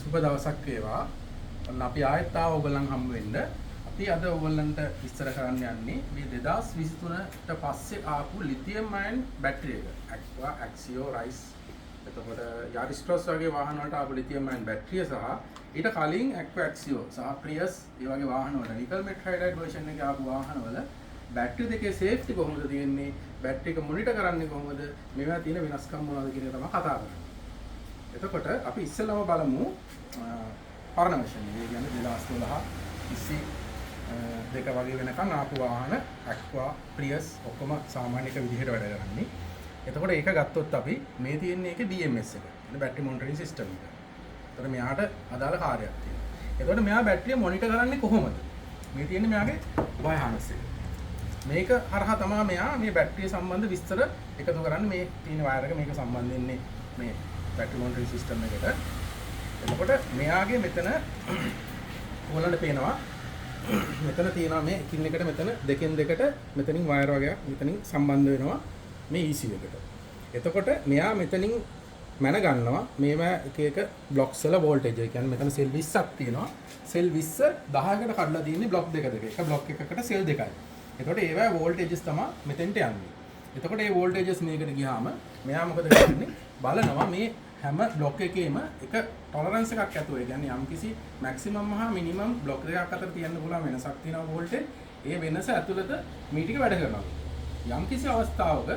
සුබ දවසක් වේවා. ඔන්න අපි ආයෙත් ඔයගොල්ලන් හම්බ වෙන්න. අපි අද ඔයගොල්ලන්ට විස්තර කරන්න යන්නේ මේ 2023ට පස්සේ ආපු ලිතියම් අයන් බැටරි එක. Aqua Axio Rise. එතකොට Yaris Cross වගේ වාහන වලට ආපු ලිතියම් අයන් බැටරිය සහ ඊට කලින් Aqua Axio සහ Prius මේ වගේ වාහන වල නිකල් මෙට් හයිඩ්‍රයිඩ් version එකේ ආපු වාහන වල බැටරි දෙකේ සේෆ්ටි කොහොමද තියෙන්නේ? බැටරි එක මොනිටර් කරන්නේ කොහොමද? මේවා තියෙන වෙනස්කම් මොනවද කියන එක තමයි කතා කරන්නේ. එතකොට අපි ඉස්සෙල්ලාම බලමු පරණ version එක. ඒ කියන්නේ 2012 22 වගේ වෙනකන් ආපු වාහන Aqua Prius ඔක්කොම සාමාන්‍ය එක විදිහට වැඩ කරන්නේ. එතකොට ඒක ගත්තොත් අපි මේ තියෙන්නේ ඒකේ BMS එක. એટલે බැටරි මොනිටරින් සිස්ටම් එක. එතකොට මෙයාට අදාළ කාර්යයක් තියෙනවා. එතකොට මෙයා බැටරිය මොනිටර් කරන්නේ කොහොමද? මේ තියෙන්නේ මෙයාගේ වයර් harness එක. මේක හරහා තමයි මෙයා මේ බැටරිය සම්බන්ධ විස්තර එකතු කරන්නේ. මේ තියෙන වයර් එක මේක සම්බන්ධ වෙන්නේ මේ බැටරි මොනිටරින් සිස්ටම් එකට. එතකොට මෙයාගේ මෙතන ඕලන්ට පේනවා මෙතන තියෙනවා මේ එකින් එකට මෙතන දෙකෙන් දෙකට මෙතනින් වයර් වගේක් මෙතනින් සම්බන්ධ වෙනවා මේ ECU එකට. එතකොට මෙයා මෙතනින් මැන ගන්නවා මේවා එක එක බ්ලොක්ස් වල වෝල්ටේජ් එක. කියන්නේ මෙතන සෙල් 20ක් තියෙනවා. සෙල් 20 10කට කඩලා තියෙන්නේ බ්ලොක් දෙක දෙක. එක බ්ලොක් එකකට සෙල් දෙකයි. එතකොට ඒවා වෝල්ටේජස් තමයි මෙතෙන්ට යන්නේ. එතකොට මේ වෝල්ටේජස් මේකට ගියාම මෙයා මොකද කරන්නේ? බලනවා මේ හැම බ්ලොක් එකේම එක ටොලරන්ස් එකක් ඇතුව. ඒ කියන්නේ යම්කිසි මැක්සිමම් හා මිනිමම් බ්ලොක් දෙකක් අතර තියෙන්න පුළුවන් වෙනසක් තියෙනවා වෝල්ටේජ්. ඒ වෙනස ඇතුළත මේ ටික වැඩ කරනවා. යම්කිසි අවස්ථාවක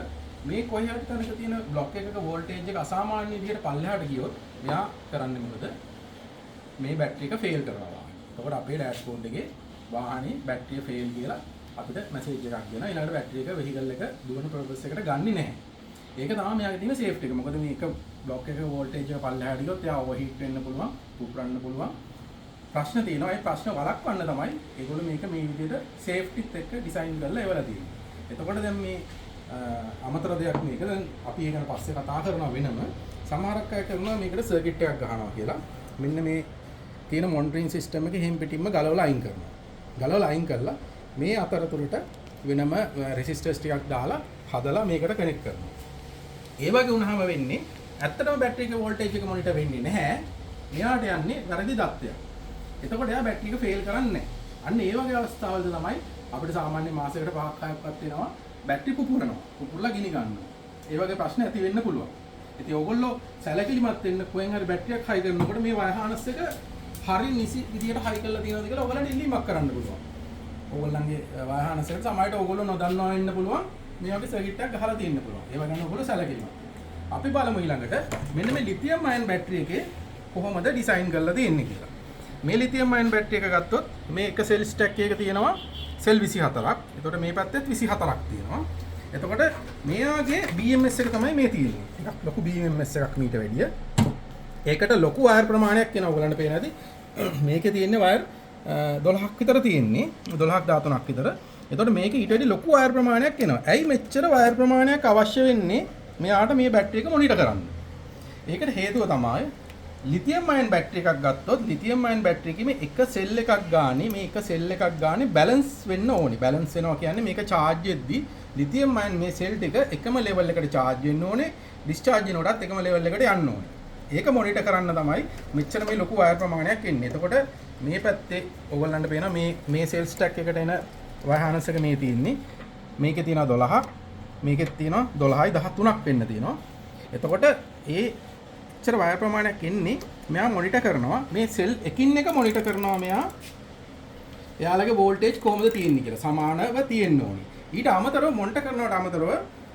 මේ කොයි හරි තැනක තියෙන බ්ලොක් එකක වෝල්ටේජ් එක අසාමාන්‍ය විදිහට පල්ලෙහාට ගියොත් මෙයා කරන්නේ මොකද? මේ බැටරි එක ෆේල් කරනවා. එතකොට අපේ ඩෑෂ්බෝඩ් එකේ වාහනේ බැටරිය ෆේල් කියලා අපිට මැසේජ් එකක් දෙනවා. ඊළඟට බැටරි එක වෙහිකල් එක දුවන ප්‍රොසෙස් එකට ගන්නෙ නැහැ. ඒක තමයි මෙයාගේ තියෙන සේෆ්ටි එක. මොකද මේක බ්ලොක් එකක වෝල්ටේජ් එක පල්ලෙහාට ගියොත් එයා ඕවර්හීට් වෙන්න පුළුවන්, පුපුරන්න පුළුවන්. ප්‍රශ්න තියෙනවා. ඒ ප්‍රශ්න වළක්වන්න තමයි ඒගොල්ලෝ මේක මේ විදිහට සේෆ්ටිත් එක්ක ඩිසයින් කරලා එවලා තියෙන්නේ. එතකොට දැන් මේ අමතර දෙයක් මේක. දැන් අපි ඒක ගැන පස්සේ කතා කරනවා වෙනම. සමහරක් අය කරනවා මේකට සර්කිට් එකක් ගහනවා කියලා. මෙන්න මේ තියෙන මොනිටරින් සිස්ටම් එක හිම් පිටින්ම ගලවලා අයින් කරනවා. ගලවලා අයින් කරලා මේ අතරතුරට වෙනම රෙසිස්ටර්ස් ටිකක් දාලා හදලා මේකට කනෙක්ට් කරනවා. ඒ වගේ වුණාම වෙන්නේ ඇත්තටම බැටරි එකේ වෝල්ටේජ් එක මොනිටර් වෙන්නේ නැහැ. මෙයාට යන්නේ වැරදි දත්තයක්. එතකොට එයා බැටරි එක ෆේල් කරන්නේ නැහැ. අන්න ඒ වගේ අවස්ථාවලදී තමයි අපිට සාමාන්‍ය මාසයකට 5ක් 6ක්වත් වෙනවා බැටරි පුපුරනවා. පුපුරලා ගිනි ගන්නවා. ඒ වගේ ප්‍රශ්න ඇති වෙන්න පුළුවන්. ඉතින් ඕගොල්ලෝ සැලකිලිමත් වෙන්න කොහෙන් හරි බැටරියක් හයි කරනකොට මේ වයර් harness එක හරි නිසි විදියට හයි කරලා තියෙනවද කියලා ඕගොල්ලන්ට ඉල්ලීමක් කරන්න පුළුවන්. ඕගොල්ලන්ගේ වයර් harness එකට සමහරවිට ඕගොල්ලෝ නොදන්නවා වෙන්න පුළුවන්. මේ වගේ සර්කිට් එකක් ගහලා තියෙන්න පුළුවන්. ඒව ගැන ඔයගොල්ලෝ සැලකිලිමත්. අපි බලමු ඊළඟට මෙන්න මේ ලිතියම් අයන් බැටරි එකේ කොහොමද ඩිසයින් කරලා තියෙන්නේ කියලා. මේ ලිතියම් අයන් බැටරි එක ගත්තොත් මේ එක සෙල් ස්ටැක් එකක තියෙනවා සෙල් 24ක්. එතකොට මේ පැත්තෙත් 24ක් තියෙනවා. එතකොට මෙයාගේ BMS එක තමයි මේ තියෙන්නේ. ටිකක් ලොකු BMS එකක් මීට වැඩිය. ඒකට ලොකු වයර් ප්‍රමාණයක් එනවා. ඔයගලන්ට පේන ඇති. මේකේ තියෙන්නේ වයර් 12ක් විතර තියෙන්නේ. 12ක් 13ක් විතර. එතකොට මේක ඊට වැඩි ලොකු වයර් ප්‍රමාණයක් එනවා. ඇයි මෙච්චර වයර් ප්‍රමාණයක් අවශ්‍ය වෙන්නේ මෙයාට මේ බැටරි එක මොනිටර් කරන්න? ඒකට හේතුව තමයි ලිතියම් අයන් බැටරි එකක් ගත්තොත් ලිතියම් අයන් බැටරි එකේ මේ එක සෙල් එකක් ගානේ මේ එක සෙල් එකක් ගානේ බැලන්ස් වෙන්න ඕනේ. බැලන්ස් වෙනවා කියන්නේ මේක charge වෙද්දී ලිතියම් අයන් මේ සෙල් ටික එකම ලෙවල් එකට charge වෙන්න ඕනේ. discharge වෙනකොටත් එකම ලෙවල් එකට යන්න ඕනේ. ඒක මොනිටර් කරන්න තමයි මෙච්චර මේ ලොකු වයර් ප්‍රමාණයක් එන්නේ. එතකොට මේ පැත්තේ ඕගොල්ලන්ට පේනවා මේ සෙල් ස්ටැක් එකට එන වයර් harness එක මේ තියෙන්නේ. මේකේ තියෙනවා 12ක්. මේකෙත් තියෙනවා 12යි 13ක් වෙන්න තියෙනවා. එතකොට එච්චර වයර් ප්‍රමාණයක් එන්නේ මෙයා මොනිටර් කරනවා. මේ සෙල් එකින් එක මොනිටර් කරනවා මෙයා. එයාලගේ වෝල්ටේජ් කොහොමද තියෙන්නේ කියලා සමානව තියෙන්න ඕනේ. ඊට අමතරව මොනිටර් කරනවට අමතරව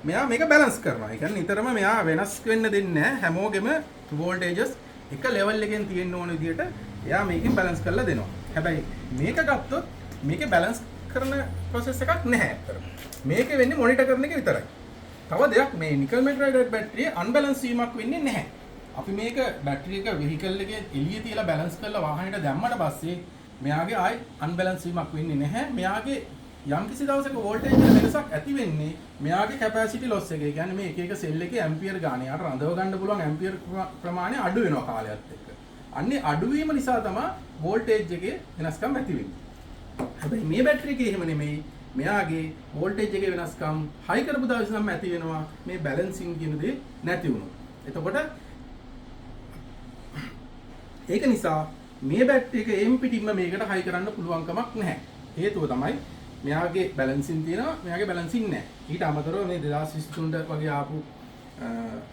මෙයා මේක බැලන්ස් කරනවා. ඒ කියන්නේ නිතරම මෙයා වෙනස් වෙන්න දෙන්නේ නැහැ. හැමෝගෙම වෝල්ටේජස් එක ලෙවල් එකෙන් තියෙන්න ඕන විදිහට එයා මේකෙන් බැලන්ස් කරලා දෙනවා. හැබැයි මේක ගත්තොත් මේකේ බැලන්ස් කරන process එකක් නැහැ අතර. මේකේ වෙන්නේ මොනිටර් කරන එක විතරයි. තව දෙයක් මේ නිකල් මෙට් හයිඩ්‍රයිඩ් බැටරිය අන්බැලන්ස් වීමක් වෙන්නේ නැහැ. අපි මේක බැටරි එක වෙහිකල් එකේ එළියේ තියලා බැලන්ස් කරලා වාහනේට දැම්මට පස්සේ මෙයාගේ ආයි අන්බැලන්ස් වීමක් වෙන්නේ නැහැ. මෙයාගේ යම්කිසි දවසක වෝල්ටේජ් එක වෙනසක් ඇති වෙන්නේ මෙයාගේ කැපැසිටි ලොස් එක. ඒ කියන්නේ මේ එක එක සෙල් එකේ ඇම්පියර් ගාන යාට රඳව ගන්න පුළුවන් ඇම්පියර් ප්‍රමාණය අඩු වෙනවා කාලයත් එක්ක. අන්නේ අඩු වීම නිසා තමයි වෝල්ටේජ් එකේ වෙනස්කම් ඇති වෙන්නේ. හැබැයි මේ බැටරි එකේ එහෙම නෙමෙයි. මෙයාගේ වෝල්ටේජ් එකේ වෙනස්කම් හයි කරපු දවස් නම් ඇති වෙනවා මේ බැලන්සින් කියන දේ නැති වුණොත්. එතකොට ඒක නිසා මේ බැටරි එක එම් පිටින්ම මේකට හයි කරන්න පුළුවන් කමක් නැහැ. හේතුව තමයි මෙයාගේ බැලන්සින් තියෙනවා මෙයාගේ බැලන්සින් නැහැ. ඊට අමතරව මේ 2023 වගේ ආපු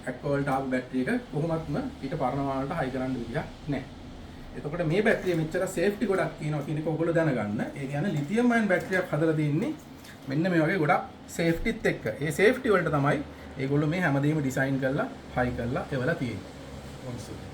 ඇක්වා වලට ආපු බැටරි එක කොහොමත්ම ඊට පරණ වාහනට හයි කරන්න විදිහක් නැහැ. එතකොට මේ බැටරිය මෙච්චර සේෆ්ටි ගොඩක් තියෙනවා කියන එක ඔයගොල්ලෝ දැනගන්න. ඒ කියන්නේ ලිතියම් අයන් බැටරියක් හදලා තින්නේ මෙන්න මේ වගේ ගොඩක් සේෆ්ටිත් එක්ක. ඒ සේෆ්ටි වලට තමයි ඒගොල්ලෝ මේ හැමදේම ඩිසයින් කරලා හයි කරලා එවලා තියෙන්නේ.